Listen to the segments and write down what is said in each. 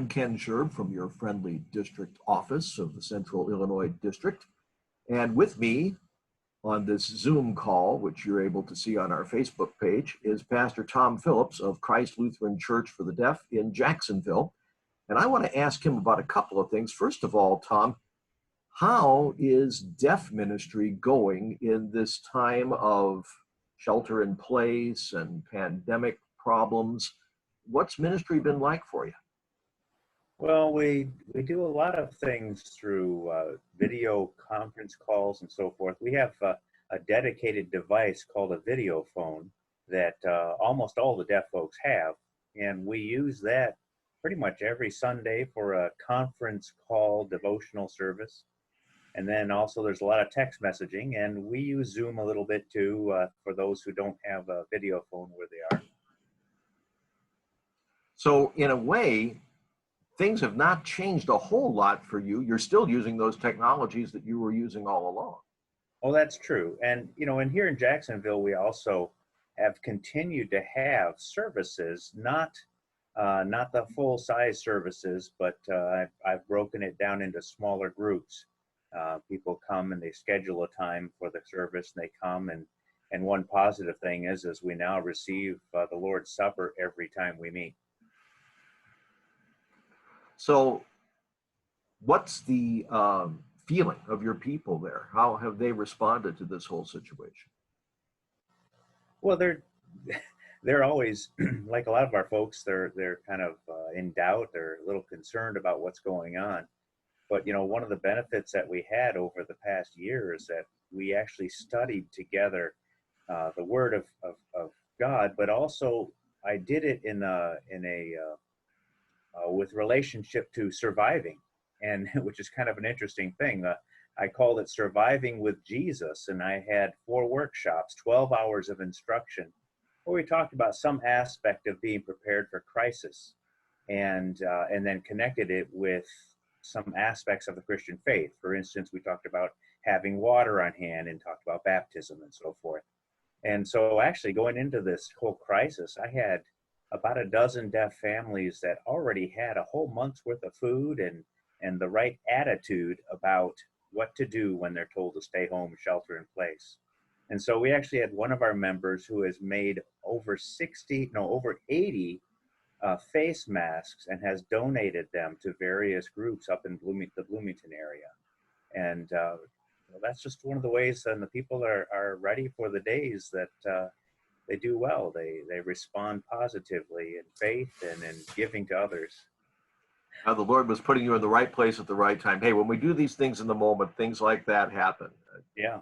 I'm Ken Sherb from your friendly district office of the Central Illinois District. And with me on this Zoom call, which you're able to see on our Facebook page, is Pastor Tom Phillips of Christ Lutheran Church for the Deaf in Jacksonville. And I want to ask him about a couple of things. First of all, Tom, how is deaf ministry going in this time of shelter in place and pandemic problems? What's ministry been like for you? Well, we do a lot of things through video conference calls and so forth. We have a dedicated device called a video phone that almost all the deaf folks have, and we use that pretty much every Sunday for a conference call devotional service. And then also there's a lot of text messaging, and we use Zoom a little bit too for those who don't have a video phone where they are. So in a way, things have not changed a whole lot for you. You're still using those technologies that you were using all along. Oh, that's true. And, and here in Jacksonville, we also have continued to have services, not the full-size services, but I've broken it down into smaller groups. People come and they schedule a time for the service, and they come. And one positive thing is we now receive the Lord's Supper every time we meet. So what's the feeling of your people there? How have they responded to this whole situation? Well, they're always, like a lot of our folks, they're kind of in doubt. They're a little concerned about what's going on. But, one of the benefits that we had over the past year is that we actually studied together the Word of God, but also I did it with relationship to surviving, and which is kind of an interesting thing. I called it Surviving with Jesus, and I had 4 workshops, 12 hours of instruction, where we talked about some aspect of being prepared for crisis, and then connected it with some aspects of the Christian faith. For instance, we talked about having water on hand and talked about baptism and so forth. And so actually going into this whole crisis, I had about a dozen deaf families that already had a whole month's worth of food and the right attitude about what to do when they're told to stay home, shelter in place. And so we actually had one of our members who has made over 80 face masks and has donated them to various groups up in the Bloomington area. And that's just one of the ways, and the people are ready for the days that they do well. They respond positively in faith and in giving to others. Now, the Lord was putting you in the right place at the right time. Hey, when we do these things in the moment, things like that happen. Yeah.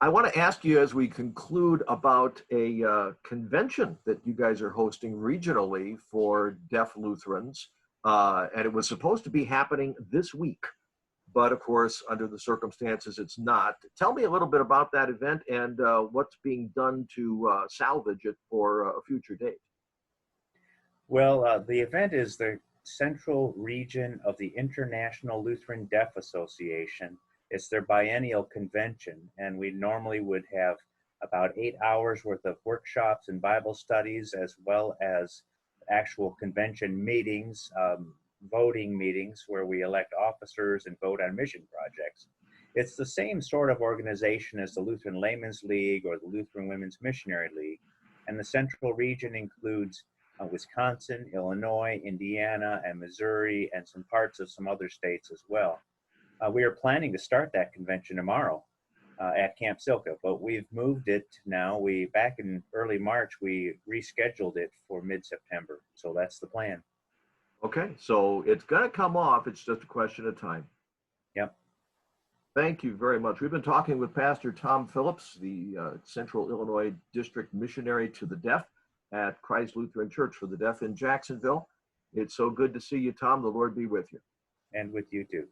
I want to ask you as we conclude about a convention that you guys are hosting regionally for deaf Lutherans. And it was supposed to be happening this week, but of course, under the circumstances, it's not. Tell me a little bit about that event and what's being done to salvage it for a future date. Well, the event is the Central Region of the International Lutheran Deaf Association. It's their biennial convention, and we normally would have about 8 hours worth of workshops and Bible studies, as well as actual convention meetings, voting meetings where we elect officers and vote on mission projects. It's the same sort of organization as the Lutheran Laymen's League or the Lutheran Women's Missionary League, and the Central Region includes Wisconsin, Illinois, Indiana, and Missouri, and some parts of some other states as well. We are planning to start that convention tomorrow at Camp Silka, but we've moved it now. Back in early March, we rescheduled it for mid-September, so that's the plan. Okay, so it's going to come off. It's just a question of time. Yep. Thank you very much. We've been talking with Pastor Tom Phillips, the Central Illinois District Missionary to the Deaf at Christ Lutheran Church for the Deaf in Jacksonville. It's so good to see you, Tom. The Lord be with you. And with you too.